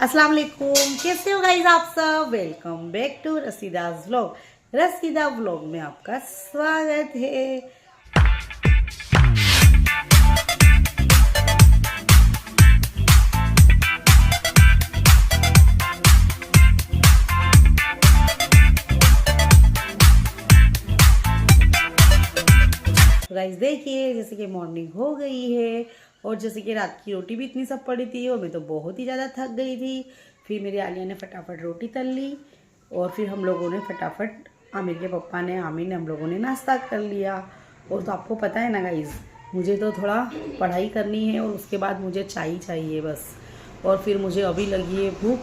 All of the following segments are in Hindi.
अस्सलाम वालेकुम, कैसे हो गाइस आप सब। Welcome back to Rasida's vlog. Rasida vlog में आपका स्वागत है। गाइस देखिए, जैसे कि मॉर्निंग हो गई है और जैसे कि रात की रोटी भी इतनी सब पड़ी थी और मैं तो बहुत ही ज़्यादा थक गई थी। फिर मेरी आलिया ने फटाफट रोटी तल ली और फिर हम लोगों ने फटाफट आमिर के पापा ने आमिर ने हम लोगों ने नाश्ता कर लिया। और तो आपको पता है ना गाइस, मुझे तो थोड़ा पढ़ाई करनी है और उसके बाद मुझे चाय चाहिए बस। और फिर मुझे अभी लगी है भूख,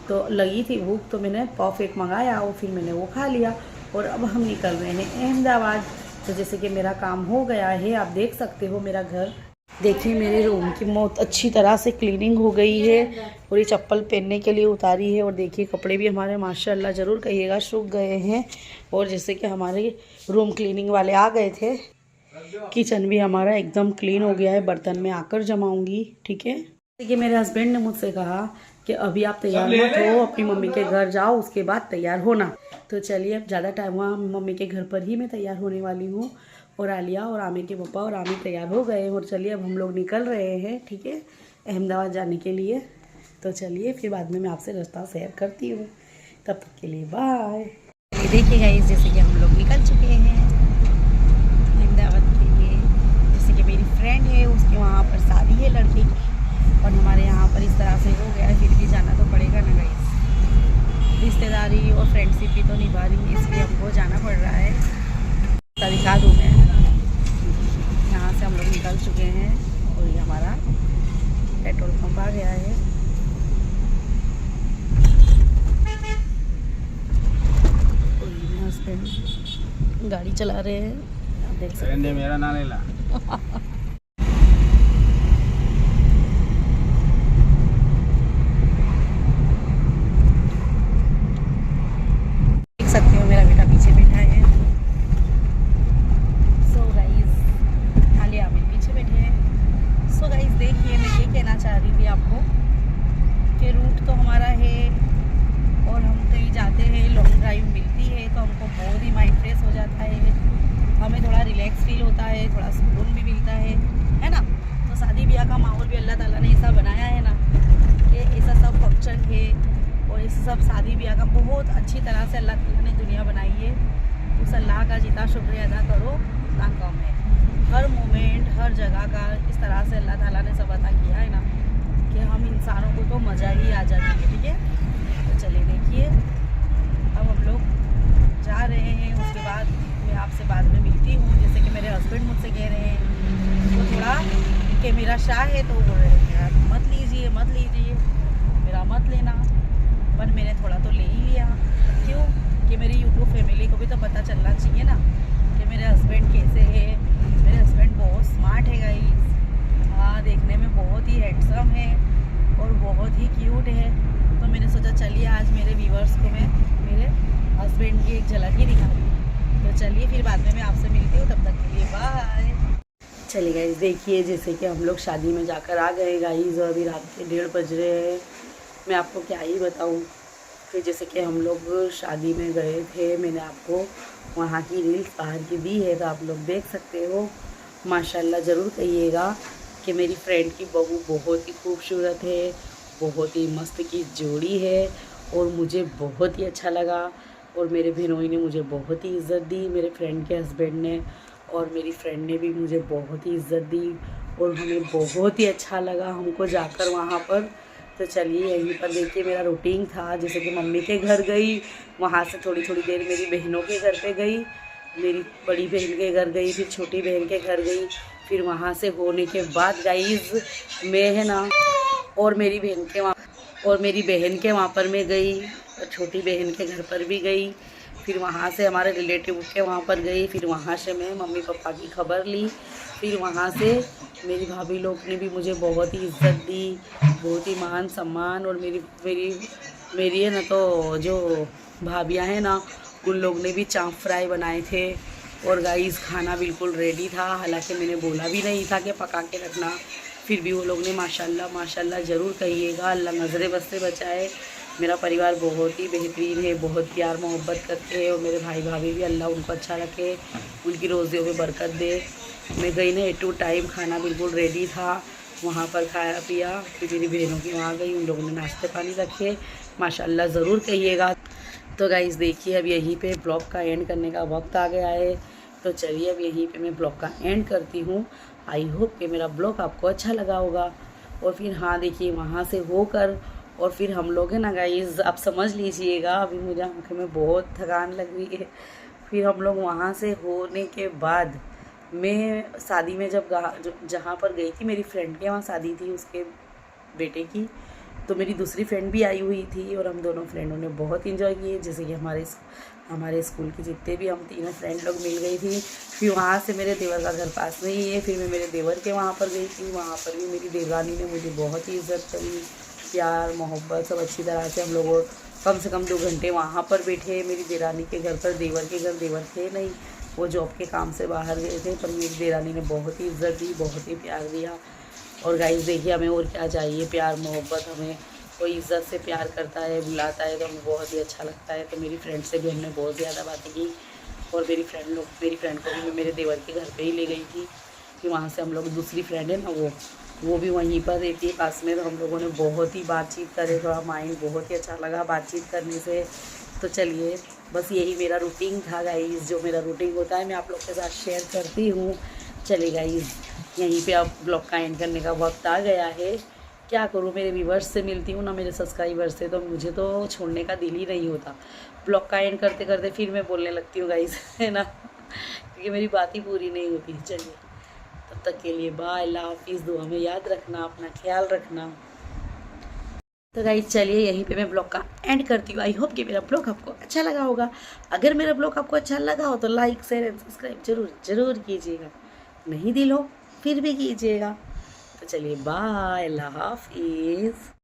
तो लगी थी भूख तो मैंने पफ एक मंगाया और फिर मैंने वो खा लिया। और अब हम निकल रहे हैं अहमदाबाद। तो जैसे कि मेरा काम हो गया है, आप देख सकते हो मेरा घर। देखिए मेरे रूम की बहुत अच्छी तरह से क्लीनिंग हो गई है और ये चप्पल पहनने के लिए उतारी है। और देखिए कपड़े भी हमारे माशाल्लाह ज़रूर कहिएगा सूख गए हैं। और जैसे कि हमारे रूम क्लीनिंग वाले आ गए थे, किचन भी हमारा एकदम क्लीन हो गया है। बर्तन में आकर जमाऊंगी, ठीक है। जैसे कि मेरे हस्बैंड ने मुझसे कहा कि अभी आप तैयार मत हो, अपनी मम्मी के घर जाओ उसके बाद तैयार होना। तो चलिए, अब ज़्यादा टाइम हुआ, मम्मी के घर पर ही मैं तैयार होने वाली हूँ। और आलिया और आमिर के पापा और आमिर तैयार हो गए और चलिए अब हम लोग निकल रहे हैं, ठीक है, अहमदाबाद जाने के लिए। तो चलिए फिर बाद में मैं आपसे रास्ता शेयर करती हूँ। तब तक के लिए बाय। ये देखिए गाइस, जैसे कि हम लोग निकल चुके हैं अहमदाबाद के लिए। जैसे कि मेरी फ्रेंड है, उसके वहाँ पर शादी है लड़के की और हमारे यहाँ पर इस तरह से हो गया है। फिर भी जाना तो पड़ेगा ना गाइस, रिश्तेदारी और फ्रेंडशिप भी तो निभा रही है, इसलिए हमको जाना पड़ रहा है। दिखा दूँ मैं, यहाँ से हम लोग निकल चुके हैं और ये हमारा पेट्रोल पंप आ गया है। और मेरे हस्बैंड गाड़ी चला रहे हैं, आप देख सकते हैं। मेरा ना लेला देख सकते हो मेरा बेटा पीछे बैठा है। सो गाइस, आलिया आमिर पीछे बैठे हैं। सो गाइस देखिए, मैं ये कहना चाह रही थी आपको कि रूट तो हमारा है और हम कहीं जाते हैं, लॉन्ग ड्राइव मिलती है तो हमको बहुत ही माइंड फ्रेश हो जाता है, हमें थोड़ा रिलैक्स फील होता है, थोड़ा सुकून भी मिलता है ना। तो शादी ब्याह का माहौल भी अल्लाह ताला ने ऐसा बनाया है ना कि ऐसा सब फंक्शन है और इस सब शादी ब्याह का बहुत अच्छी तरह से अल्लाह ताला ने दुनिया बनाई है। उस अल्लाह का जितना शुक्रिया अदा करो उतना कम है। हर मोमेंट हर जगह का इस तरह से अल्लाह ताला ने सब अदा किया है ना कि हम इंसानों को तो मज़ा ही आ जाती है, ठीक है। तो चलिए देखिए, अब हम लोग जा रहे हैं, उसके बाद मैं आपसे बाद में मिलती हूँ। जैसे कि मेरे हस्बैंड मुझसे कह रहे हैं तो थोड़ा कि मेरा शाह है तो बोल रहे हैं मेरा मत लीजिए मत लीजिए, मेरा मत लेना। पर मैंने थोड़ा तो ले ही लिया, क्यों कि मेरी यूट्यूब फैमिली को भी तो पता चलना चाहिए ना कि मेरे हस्बैंड कैसे है। मेरे हस्बैंड बहुत स्मार्ट है गाइस, हाँ, देखने में बहुत ही हैंडसम है और बहुत ही क्यूट है। तो मैंने सोचा चलिए आज मेरे व्यूअर्स को मैं मेरे हस्बैंड की एक झलक ही दिखा दूँ। तो चलिए फिर बाद में मैं आपसे मिलती हूँ, तब तक के लिए बाय। चलिए गाइस देखिए, जैसे कि हम लोग शादी में जाकर आ गए गाइस, अभी रात के 1:30 बज रहे हैं। मैं आपको क्या ही बताऊँ। फिर जैसे कि हम लोग शादी में गए थे, मैंने आपको वहाँ की रील्स बाहर की दी है तो आप लोग देख सकते हो। माशाल्लाह ज़रूर कहिएगा कि मेरी फ्रेंड की बहू बहुत ही खूबसूरत है, बहुत ही मस्त की जोड़ी है और मुझे बहुत ही अच्छा लगा। और मेरे बहनोई ने मुझे बहुत ही इज़्ज़त दी, मेरे फ्रेंड के हस्बैंड ने और मेरी फ्रेंड ने भी मुझे बहुत ही इज़्ज़त दी और हमें बहुत ही अच्छा लगा हमको जाकर वहाँ पर। तो चलिए यहीं पर देखिए मेरा रूटीन था, जैसे कि मम्मी के घर गई, वहाँ से थोड़ी थोड़ी देर मेरी बहनों के घर पे गई, मेरी बड़ी बहन के घर गई, फिर छोटी बहन के घर गई। फिर वहाँ से होने के बाद गाइस मैं है ना और मेरी बहन के वहाँ पर मैं गई और छोटी बहन के घर पर भी गई। फिर वहाँ से हमारे रिलेटिव के वहाँ पर गई, फिर वहाँ से मैं मम्मी पापा की खबर ली। फिर वहाँ से मेरी भाभी लोग ने भी मुझे बहुत ही इज़्ज़त दी, बहुत ही मान सम्मान। और मेरी मेरी मेरी है ना, तो जो भाभियाँ हैं ना, उन लोग ने भी चाँप फ्राई बनाए थे और गाइस खाना बिल्कुल रेडी था। हालांकि मैंने बोला भी नहीं था कि पका के रखना, फिर भी वो लोग ने माशाल्लाह माशाल्लाह ज़रूर कहिएगा। अल्लाह नज़र बद से बचाए। मेरा परिवार बहुत ही बेहतरीन है, बहुत प्यार मोहब्बत करते हैं, और मेरे भाई भाभी भी अल्लाह उनको अच्छा रखे, उनकी रोज़ियों में बरकत दे। मैं गई ना 8 टाइम, खाना बिल्कुल रेडी था, वहाँ पर खाया पिया। फिर मेरी बहनों की वहाँ गई, उन लोगों ने नाश्ते पानी रखे, माशाल्लाह ज़रूर कहिएगा। तो गाइस देखिए, अब यहीं पे ब्लॉग का एंड करने का वक्त आ गया है। तो चलिए अब यहीं पे मैं ब्लॉग का एंड करती हूँ। आई होप कि मेरा ब्लॉग आपको अच्छा लगा होगा। और फिर हाँ देखिए, वहाँ से होकर और फिर हम लोग है ना गाइस, आप समझ लीजिएगा, अभी मुझे आँखें में बहुत थकान लग रही है। फिर हम लोग वहाँ से होने के बाद मैं शादी में जहाँ पर गई थी, मेरी फ्रेंड के वहाँ शादी थी, उसके बेटे की, तो मेरी दूसरी फ्रेंड भी आई हुई थी, और हम दोनों फ्रेंडों ने बहुत इन्जॉय किए। जैसे कि हमारे स्कूल की जितने भी हम तीनों फ्रेंड लोग मिल गई थी। फिर वहाँ से मेरे देवर का घर पास में ही है, फिर मैं मेरे देवर के वहाँ पर गई थी। वहाँ पर भी मेरी देवरानी ने मुझे बहुत ही इज्जत करी, प्यार मोहब्बत सब अच्छी तरह से। हम लोग कम से कम 2 घंटे वहाँ पर बैठे। मेरी देवरानी के घर पर, देवर के घर देवर थे नहीं, वो जॉब के काम से बाहर गए थे, पर मेरी देवरानी ने बहुत ही इज्जत दी, बहुत ही प्यार दिया। और गाइस देखिए, हमें और क्या चाहिए, प्यार मोहब्बत। हमें कोई इज़्ज़त से प्यार करता है, बुलाता है, तो हमें बहुत ही अच्छा लगता है। तो मेरी फ्रेंड से भी हमने बहुत ज़्यादा बातें की, और मेरी फ्रेंड को भी मैं मेरे देवर के घर पे ही ले गई थी। फिर वहाँ से हम लोग, दूसरी फ्रेंड है ना वो भी वहीं पर रहती है पास में, तो हम लोगों ने बहुत ही बातचीत करे, थोड़ा माइंड बहुत ही अच्छा लगा बातचीत करने से। तो चलिए, बस यही मेरा रूटीन था गाइस, जो मेरा रूटीन होता है मैं आप लोग के साथ शेयर करती हूँ। चलिए गाइस, यहीं पे अब ब्लॉग का एंड करने का वक्त आ गया है। क्या करूँ, मेरे व्यूवर्स से मिलती हूँ ना, मेरे सब्सक्राइबर्स से, तो मुझे तो छोड़ने का दिल ही नहीं होता। ब्लॉग का एंड करते करते फिर मैं बोलने लगती हूँ गाइस, है ना, क्योंकि मेरी बात ही पूरी नहीं होती। चलिए, तब तक के लिए बाय, अल्लाह हाफिज़। दुआ में याद रखना, अपना ख्याल रखना। तो गाइस चलिए, यहीं पे मैं ब्लॉग का एंड करती हूँ। आई होप कि मेरा ब्लॉग आपको अच्छा लगा होगा। अगर मेरा ब्लॉग आपको अच्छा लगा हो तो लाइक शेयर एंड सब्सक्राइब ज़रूर कीजिएगा। नहीं दिल हो फिर भी कीजिएगा। तो चलिए बाय, अल्लाह हाफिज़।